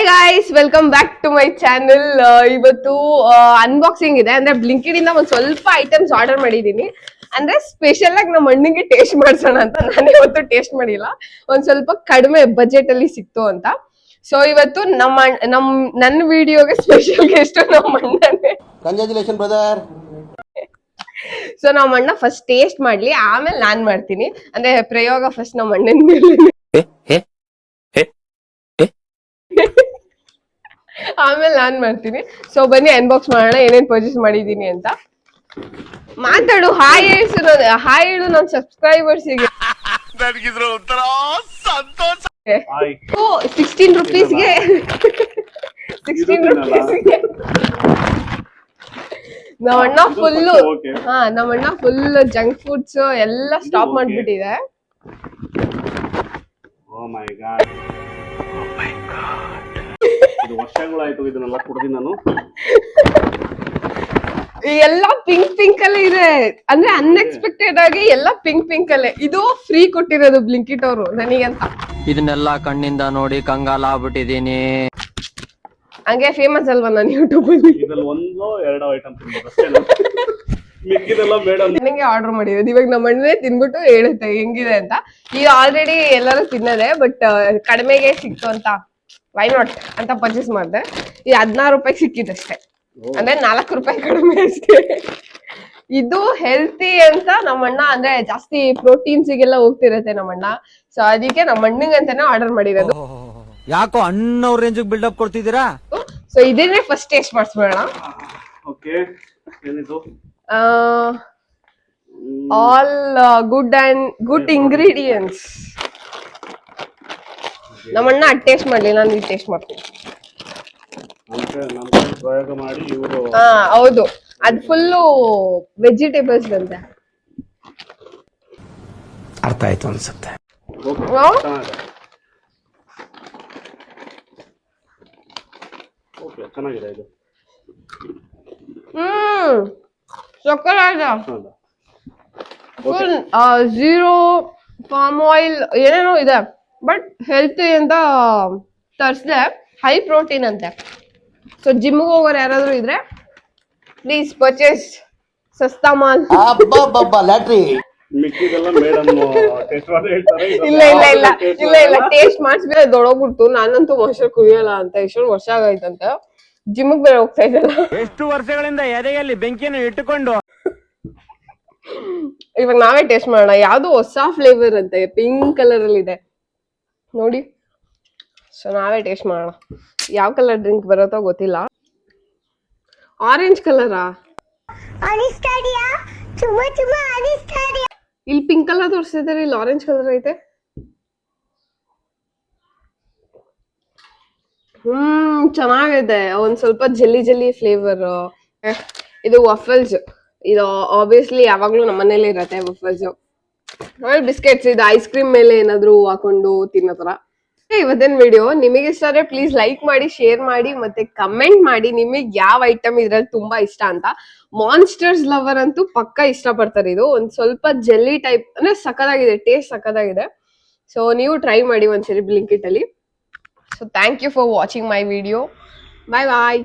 Hi guys, welcome back to my channel. ಇವತ್ತು unboxing ಇದೆ. ಅಂದ್ರೆ ಬ್ಲಿಂಕಿಟ್ ಇಂದ ಒಂದ್ ಸ್ವಲ್ಪ ಐಟಮ್ಸ್ ಆರ್ಡರ್ ಮಾಡಿದೀನಿ. ಅಂದ್ರೆ ಸ್ಪೆಷಲ್ ಆಗಿ ನಮ್ಮ ಅಣ್ಣಂಗೆ ಟೇಸ್ಟ್ ಮಾಡ್ಸೋಣ ಅಂತ. ನಾನು ಇವತ್ತು ಟೇಸ್ಟ್ ಮಾಡಿಲ್ಲ, ಒಂದ್ ಸ್ವಲ್ಪ ಕಡಿಮೆ ಬಜೆಟ್ ಅಲ್ಲಿ ಸಿಕ್ತು ಅಂತ. ಸೊ ಇವತ್ತು ನನ್ನ ವಿಡಿಯೋಗೆ ಸ್ಪೆಷಲ್ ಗೆಸ್ಟ್ ನಮ್ಮ ಅಣ್ಣನೇ. Congratulation brother. ಸೊ ನಮ್ಮ ಅಣ್ಣ ಫಸ್ಟ್ ಟೇಸ್ಟ್ ಮಾಡ್ಲಿ, ಆಮೇಲೆ ನಾನ್ ಮಾಡ್ತೀನಿ. ಅಂದ್ರೆ ಪ್ರಯೋಗ ಫಸ್ಟ್ ನಮ್ಮ ಅಣ್ಣನ ಮೇಲೆ, ಆಮೇಲೆ ನಾನ್ ಮಾಡ್ತೀನಿ. ಸೊ ಬನ್ನಿ ಅನ್ಬಾಕ್ಸ್ ಮಾಡೋಣ ಏನೇನ್ ಪರ್ಚೇಸ್ ಮಾಡಿದೀನಿ ಅಂತ. ಮಾತಾಡು, ಹಾಯ್ ಹಾಯ್ ಹೇಳು ನನ್ ಸಬ್ಸ್ಕ್ರೈಬರ್ಸಿಗೆ. 16 ರುಪೀಸ್ಗೆ ನಮ್ಮಣ್ಣ ಫುಲ್ ಜಂಕ್ ಫುಡ್ಸ್ ಎಲ್ಲ ಸ್ಟಾಪ್ ಮಾಡ್ಬಿಟ್ಟಿದೆ. ಇದನ್ನೆಲ್ಲ ಕುಡ್ದಿನಿ ನಾನು. ಎಲ್ಲ ಪಿಂಕ್ ಅಲ್ಲೇ ಇದೆ. ಅಂದ್ರೆ ಅನ್ಎಕ್ಸ್ಪೆಕ್ಟೆಡ್ ಆಗಿ ಎಲ್ಲ ಪಿಂಕ್ ಅಲ್ಲೇ. ಇದು ಫ್ರೀ ಕೊಟ್ಟಿರೋದು ಬ್ಲಿಂಕಿಟ್ ಅವರು ನನಗಂತ. ಇದನ್ನೆಲ್ಲ ಕಣ್ಣಿಂದ ನೋಡಿ ಕಂಗಾಲ ಆಗ್ಬಿಟ್ಟಿದೀನಿ. ಹಂಗೆ ಫೇಮಸ್ ಅಲ್ವಾ ನಾನು ಯೂಟ್ಯೂಬ್ ಅಲ್ಲಿ. ಇದ್ರಲ್ಲಿ ಒಂದೋ ಎರಡೋ ಐಟಮ್ ಮಿಕ್ಕಿದೆಲ್ಲ ಮೇಡಮ್ ನನಗೆ ಆರ್ಡರ್ ಮಾಡಿರೋದು. ಇವಾಗ ನಮ್ಮ ಅಣ್ಣನೇ ತಿನ್ಬಿಟ್ಟು ಹೇಳುತ್ತೆ ಹೆಂಗಿದೆ ಅಂತ. ಈಗ ಆಲ್ರೆಡಿ ಎಲ್ಲರೂ ತಿನ್ನದೆ, ಬಟ್ ಕಡಿಮೆಗೆ ಸಿಕ್ತು ಅಂತ ವೈ ನಾಟ್ ಅಂತ ಪರ್ಚೇಸ್ ಮಾಡಿದೆ. ಈ 16 ರೂಪಾಯಿ ಸಿಕ್ಕಿದಷ್ಟೇ, ಅಂದ್ರೆ 4 ರೂಪಾಯಿ ಕಡಿಮೆ ಅಷ್ಟೇ. ಇದು ಹೆಲ್ತಿ ಅಂತ ನಮ್ಮಣ್ಣ, ಅಂದ್ರೆ ಜಾಸ್ತಿ ಪ್ರೋಟೀನ್ಸಿಗೆಲ್ಲ ಹೋಗ್ತಿರತ್ತೆ ನಮ್ಮಣ್ಣ. ಸೊ ಅದಕ್ಕೆ ನಮ್ಮ ಅಣ್ಣಂಗಂತಾನೆ ಆರ್ಡರ್ ಮಾಡಿರೋದು. ಯಾಕೋ ಅಣ್ಣವ್ರ ರೇಂಜ್ ಬಿಲ್ಡಪ್ ಕೊಡ್ತಿದ್ದೀರಾ? ಸೊ ಇದನ್ನೇ ಫಸ್ಟ್ ಟೇಸ್ಟ್ ಮಾಡಿಸ್ಬೇಡ. ಓಕೆ, ಏನಿದು? All good ingredients. ನಮ್ಮಣ್ಣ ಟೇಸ್ಟ್ ಮಾಡ್ಲಿ, ನಾನು ಇದು ಟೇಸ್ಟ್ ಮಾಡ್ತೀನಿ. ಪ್ರಯೋಗ ಮಾಡಿ ಇವರು. ಹೌದು, ಅದು ಫುಲ್ಲು ವೆಜಿಟೇಬಲ್ಸ್ ಅಂತೆ. ಅರ್ಥ ಆಯ್ತು ಅನ್ಸುತ್ತೆ. ಚೆನ್ನಾಗಿದೆ ಇದು. ಸಕ್ಕತ್ತಾಗಿದೆ. ಫುಲ್ ಝೀರೋ ಪಾಮ್ ಆಯಿಲ್ ಏನೇನೋ ಇದೆ, ಬಟ್ ಹೆಲ್ತಿ ಅಂತ ತರಿಸಿದೆ. ಹೈ ಪ್ರೋಟೀನ್ ಅಂತೆ. ಸೊ ಜಿಮ್ಗೆ ಹೋಗೋರು ಯಾರಾದ್ರೂ ಇದ್ರೆ ಪ್ಲೀಸ್ ಪರ್ಚೇಸ್, ಸಸ್ತಾ ಮಾಲ್. ಲ್ಯಾಟ್ರಿ ಮಿಕ್ಕಿದೆಲ್ಲ ಮೇಡಮ್ ಟೇಸ್ಟ್ ಮಾಡಿ ಹೇಳ್ತಾರೆ. ಇಲ್ಲ ಟೇಸ್ಟ್ ಮಾಡಿಸ್ಬಿಟ್ರೆ ದೊಡ್ಡೋಗ್ಬಿಡ್ತು. ನಾನಂತೂ ಮೊಸರು ಕುಡಿಯಲ್ಲ ಅಂತ ಎಷ್ಟೊಂದು ವರ್ಷ ಆಗೈತಂತೆ. ಜಿಮ್ಗೆ ಬೇರೆ ಹೋಗ್ತಾ ಇದ್ದಲ್ಲ. ಎಷ್ಟು ವರ್ಷಗಳಿಂದ ಎದೆಯಲ್ಲಿ ಬೆಂಕಿಯನ್ನು ಇಟ್ಟುಕೊಂಡು ಇವಾಗ ನಾವೇ ಟೇಸ್ಟ್ ಮಾಡೋಣ. ಯಾವ್ದು ಹೊಸ ಫ್ಲೇವರ್ ಅಂತೆ, ಪಿಂಕ್ ಕಲರ್ ಅಲ್ಲಿ ಇದೆ ನೋಡಿ. ಸೊ ನಾವೇ ಟೇಸ್ಟ್ ಮಾಡೋಣ. ಯಾವ ಕಲರ್ ಡ್ರಿಂಕ್ ಬರುತ್ತೋ ಗೊತ್ತಿಲ್ಲ. ಆರೆಂಜ್ ಕಲರಾ? ಇಲ್ಲಿ ಪಿಂಕ್ ಕಲರ್ ತೋರಿಸಿದಾರೆ, ಇಲ್ಲಿ ಆರೆಂಜ್ ಕಲರ್ ಐತೆ. ಚೆನ್ನಾಗಿದೆ. ಒಂದ್ ಸ್ವಲ್ಪ ಜೆಲ್ಲಿ ಫ್ಲೇವರ್. ಇದು ವಫಲ್ಸ್. ಇದು ಆಬ್ವಿಯಸ್ಲಿ ಯಾವಾಗ್ಲೂ ನಮ್ಮ ಮನೇಲಿ ಇರತ್ತೆ ವಫಲ್ಸ್. ಬಿಸ್ಕೆಟ್ಸ್. ಇದು ಐಸ್ ಕ್ರೀಮ್ ಮೇಲೆ ಏನಾದ್ರು ಹಾಕೊಂಡು ತಿನ್ನೋ ತರ. ಇವತ್ತಿನ ವಿಡಿಯೋ ನಿಮಗೆ ಇಷ್ಟ ಆದ್ರೆ ಪ್ಲೀಸ್ ಲೈಕ್ ಮಾಡಿ, ಶೇರ್ ಮಾಡಿ, ಮತ್ತೆ ಕಮೆಂಟ್ ಮಾಡಿ ನಿಮಗೆ ಯಾವ ಐಟಮ್ ಇದ್ರಲ್ಲಿ ತುಂಬಾ ಇಷ್ಟ ಅಂತ. ಮಾನ್ಸ್ಟರ್ಸ್ ಲವರ್ ಅಂತೂ ಪಕ್ಕ ಇಷ್ಟ ಪಡ್ತಾರೆ. ಇದು ಒಂದ್ ಸ್ವಲ್ಪ ಜೆಲ್ಲಿ ಟೈಪ್, ಅಂದ್ರೆ ಸಕ್ಕದಾಗಿದೆ, ಟೇಸ್ಟ್ ಸಕ್ಕದಾಗಿದೆ. ಸೊ ನೀವು ಟ್ರೈ ಮಾಡಿ ಒಂದ್ಸರಿ ಬ್ಲಿಂಕಿಟ್ ಅಲ್ಲಿ. So thank you for watching my video. Bye bye.